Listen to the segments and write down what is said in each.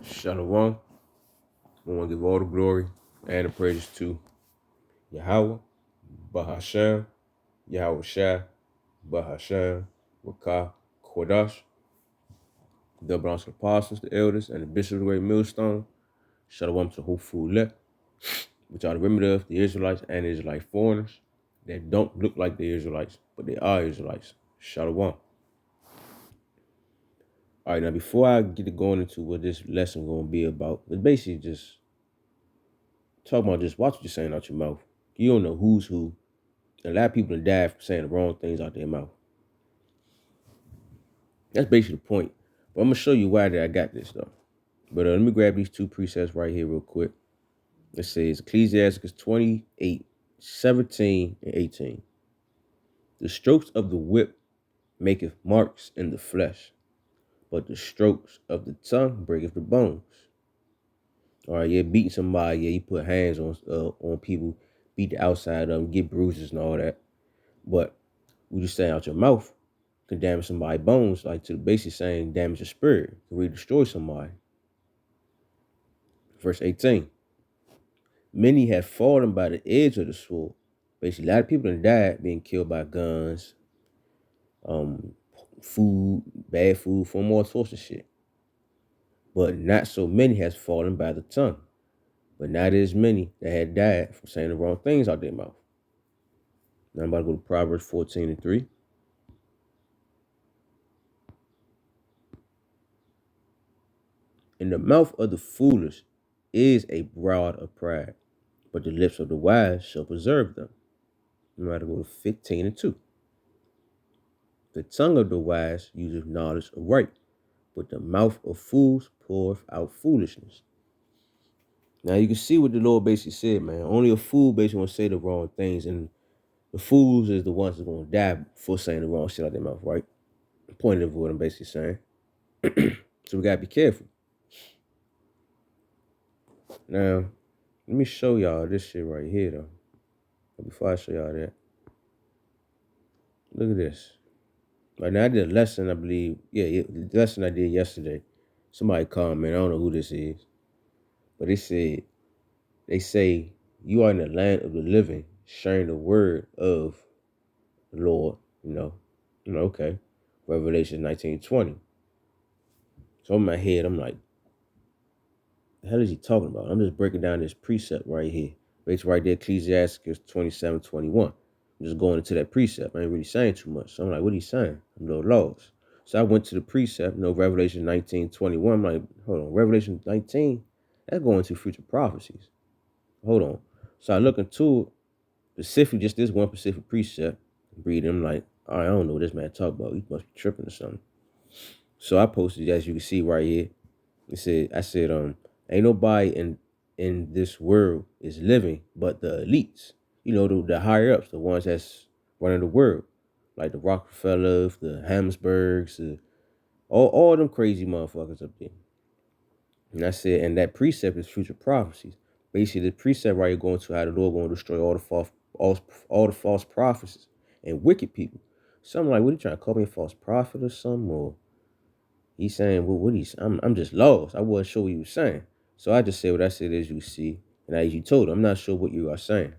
Shalom. I want to give all the glory and the praises to Yahweh, Bahashem, Yahweh Shai, Bahashem, Rakah, Kodash, the belongs to the apostles, the elders, and the bishop of the great millstone. Shalom to Hofu Le, which are the remnant of the Israelites and Israelite foreigners that don't look like the Israelites, but they are Israelites. Shalom. All right, now before I get to going into what this lesson going to be about, it's basically just talking about just watch what you're saying out your mouth. You don't know who's who. A lot of people have died from saying the wrong things out their mouth. That's basically the point. But I'm going to show you why I got this, though. But let me grab these two precepts right here real quick. It says Ecclesiastes 28, 17, and 18. The strokes of the whip maketh marks in the flesh, but the strokes of the tongue breaketh the bones. All right, yeah, beating somebody, yeah, you put hands on people, beat the outside of them, get bruises and all that. But what you say out your mouth can damage somebody's bones, like to the basic saying, damage your spirit, can really destroy somebody. Verse 18. Many have fallen by the edge of the sword. Basically, a lot of people have died being killed by guns, food, bad food, from all sorts of shit. But not so many has fallen by the tongue. But not as many that had died from saying the wrong things out their mouth. Now I'm about to go to Proverbs 14 and 3. In the mouth of the foolish is a rod of pride, but the lips of the wise shall preserve them. I'm about to go to 15 and 2. The tongue of the wise useth knowledge of right, but the mouth of fools poureth out foolishness. Now you can see what the Lord basically said, man. Only a fool basically want to say the wrong things, and the fools is the ones that's going to die for saying the wrong shit out their mouth, right? The point of what I'm basically saying. So we got to be careful. Now, let me show y'all this shit right here, though. But before I show y'all that, look at this. Right now, I did a lesson, I believe. Yeah, the lesson I did yesterday. Somebody commented, I don't know who this is. But they say, you are in the land of the living, sharing the word of the Lord, okay. Revelation 19:20. So in my head, I'm like, the hell is he talking about? I'm just breaking down this precept right here. It's right there, Ecclesiastes 27:21. I'm just going into that precept. I ain't really saying too much. So I'm like, what he saying? I'm a little lost. So I went to the precept, Revelation 19:21. I'm like, hold on, Revelation 19, that's going to future prophecies. Hold on. So I look into it, specifically just this one specific precept, reading. I'm like, all right, I don't know what this man talk about. He must be tripping or something. So I posted, as you can see right here. I said, ain't nobody in this world is living but the elites. The higher ups, the ones that's running the world, like the Rockefellers, the Habsburgs, all them crazy motherfuckers up there. And I said, and that precept is future prophecies. Basically, the precept right here going to how the Lord going to destroy all the false prophets and wicked people. So I'm like, what are you trying to call me a false prophet or something? Or he's saying, well, I'm just lost. I wasn't sure what he was saying. So I just said what I said as you see. And as you told him, I'm not sure what you are saying.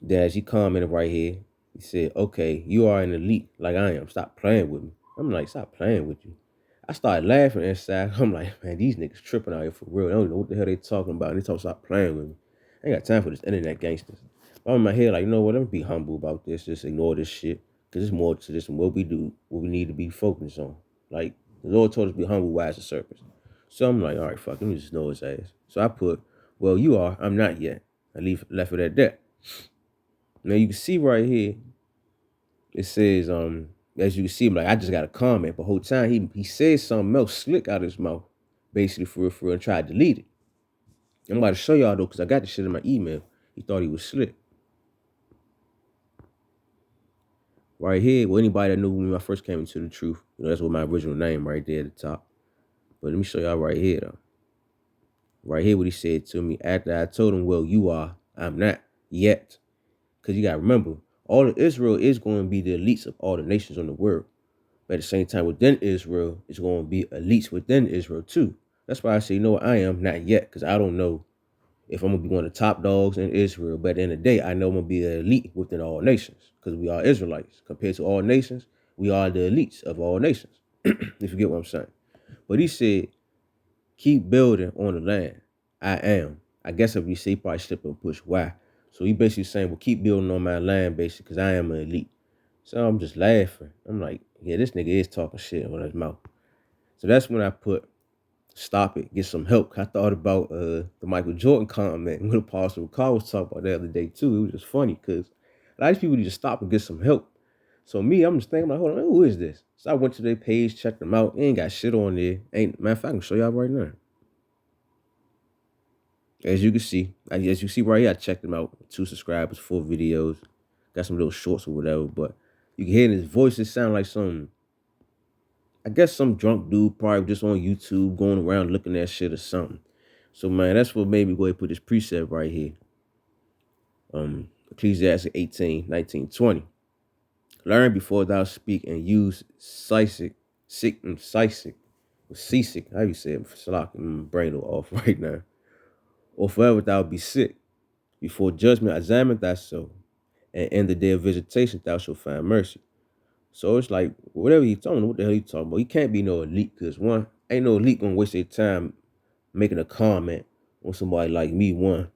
Then as he commented right here, he said, okay, you are an elite like I am. Stop playing with me. I'm like, stop playing with you. I started laughing inside. I'm like, man, these niggas tripping out here for real. They don't know what the hell they talking about. And they talk stop playing with me. I ain't got time for this internet gangsters. I'm in my head like, you know what? Let me be humble about this. Just ignore this shit. Because there's more to this than what we do, what we need to be focused on. Like, the Lord told us to be humble, wise, and serpents. So I'm like, all right, fuck, let me just know his ass. So I put, well, you are, I'm not yet. I left it at that. Now you can see right here, it says, as you can see, like I just got a comment, but the whole time he said something else slick out of his mouth, basically for real, and tried to delete it. I'm about to show y'all though, because I got this shit in my email. He thought he was slick. Right here, well, anybody that knew me when I first came into the truth, that's what my original name right there at the top. But let me show y'all right here though. Right here, what he said to me after I told him, well, you are, I'm not yet. Because you got to remember, all of Israel is going to be the elites of all the nations in the world. But at the same time, within Israel, it's going to be elites within Israel too. That's why I say, you know what, I am not yet, because I don't know if I'm gonna be one of the top dogs in Israel. But at the end of the day, I know I'm gonna be an elite within all nations, because we are Israelites. Compared to all nations, we are the elites of all nations. If you get what I'm saying. But he said, keep building on the land. I am. I guess if we say probably slip and push, why? So he basically saying, well, keep building on my land, basically, because I am an elite. So I'm just laughing. I'm like, yeah, this nigga is talking shit on his mouth. So that's when I put, stop it, get some help. I thought about the Michael Jordan comment when Apostle Carl was talking about the other day too. It was just funny because a lot of people need to stop and get some help. So me, I'm just thinking, like, hold on, who is this? So I went to their page, checked them out. They ain't got shit on there. Ain't, matter of fact, I can show y'all right now. As you can see, as you see right here, I checked them out. 2 subscribers, 4 videos. Got some little shorts or whatever, but you can hear in his voice, it sound like some, I guess some drunk dude probably just on YouTube going around looking at shit or something. So man, that's what made me go ahead and put this precept right here. Ecclesiastes 18, 19, 20. Learn before thou speak and use seasick, how you say it? Slack, my brain off right now. Or forever thou be sick. Before judgment examine thyself, and in the day of visitation thou shalt find mercy. So it's like, whatever he's talking, what the hell he talking about? He can't be no elite, because one, ain't no elite gonna waste their time making a comment on somebody like me, one.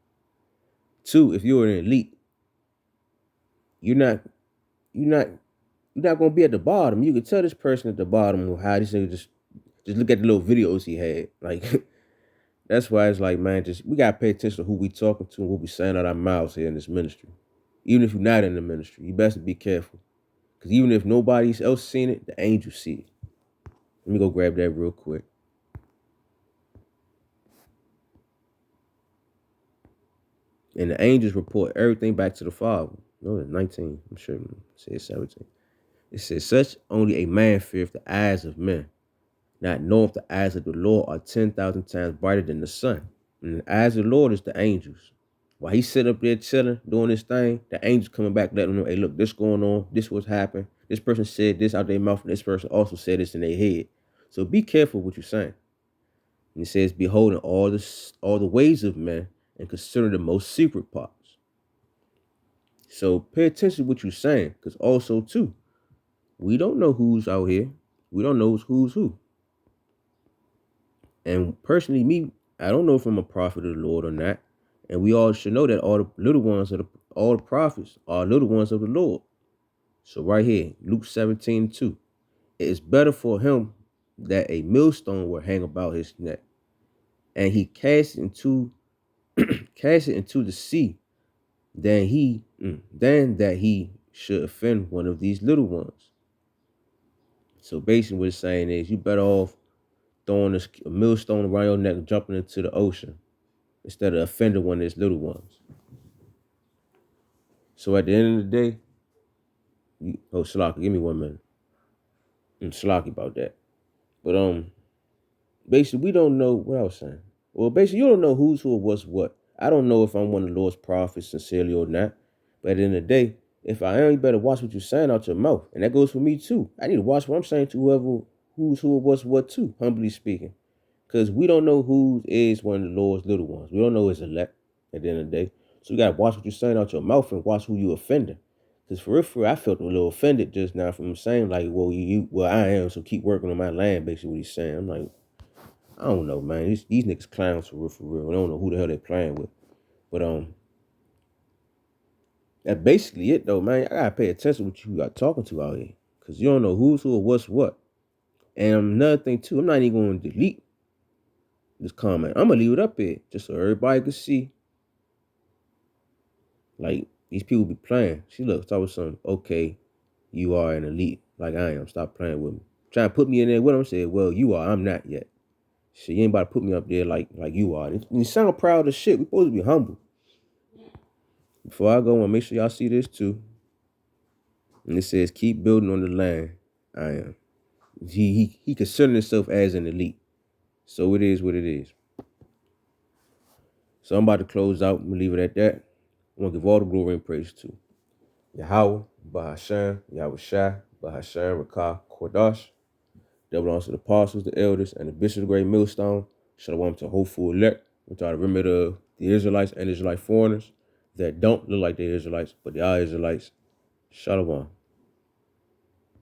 Two, if you're an elite, you're not gonna be at the bottom. You can tell this person at the bottom how this nigga just look at the little videos he had. Like that's why it's like, man, just we gotta pay attention to who we talking to and what we saying out our mouths here in this ministry. Even if you're not in the ministry, you best be careful. Because even if nobody else seen it, the angels see it. Let me go grab that real quick. And the angels report everything back to the Father. No, it's 19. I'm sure it says 17. It says, such only a man feareth the eyes of men, not knowing the eyes of the Lord are 10,000 times brighter than the sun. And the eyes of the Lord is the angels. While he sit up there chilling, doing this thing, the angels coming back, letting them know, hey, look, this going on, this what's happened. This person said this out their mouth, and this person also said this in their head. So be careful what you're saying. And it says, beholding all the ways of men and consider the most secret parts. So pay attention to what you're saying, because also too, we don't know who's out here. We don't know who's who. And personally, me, I don't know if I'm a prophet of the Lord or not. And we all should know that all the little ones of all the prophets are little ones of the Lord. So right here, Luke 17:2. It is better for him that a millstone will hang about his neck, and he cast it into the sea, than that he should offend one of these little ones. So basically what it's saying is, you better off throwing a millstone around your neck and jumping into the ocean instead of offending one of these little ones. So at the end of the day, Shalaka, give me 1 minute. I'm Shalaki about that. But basically we don't know what I was saying. Well, basically you don't know who's who or what's what. I don't know if I'm one of the Lord's prophets sincerely or not. But at the end of the day, if I am, you better watch what you're saying out your mouth. And that goes for me too. I need to watch what I'm saying to whoever who's who or what's what too, humbly speaking. Because we don't know who is one of the Lord's little ones. We don't know his elect at the end of the day. So you got to watch what you're saying out your mouth and watch who you offending. Because for real, I felt a little offended just now from him saying, like, well, I am, so keep working on my land, basically what he's saying. I'm like, I don't know, man. These niggas clowns for real. I don't know who the hell they playing with. But that's basically it though, man. I gotta pay attention to what you got talking to out here. Because you don't know who's who or what's what. And another thing too, I'm not even going to delete this comment. I'm gonna leave it up here just so everybody can see. Like, these people be playing. She looks, talk with some, okay, you are an elite like I am. Stop playing with me. Trying to put me in there with them. Said, well, you are. I'm not yet. Shit, you ain't about to put me up there like you are. And you sound proud of shit. We supposed to be humble. Before I go, I want to make sure y'all see this too. And it says, keep building on the land. I am. He considered himself as an elite. So it is what it is. So I'm about to close out. I'm going to leave it at that. I want to give all the glory and praise to Yahweh, Bahasham, Yahweh Shai, by Hashem Rakah Kordash. That belongs to the apostles, the elders, and the bishop of the great millstone. Shalom to hopeful elect, which are the remnant of the Israelites and Israelite foreigners that don't look like they're Israelites, but they are Israelites. Shalom.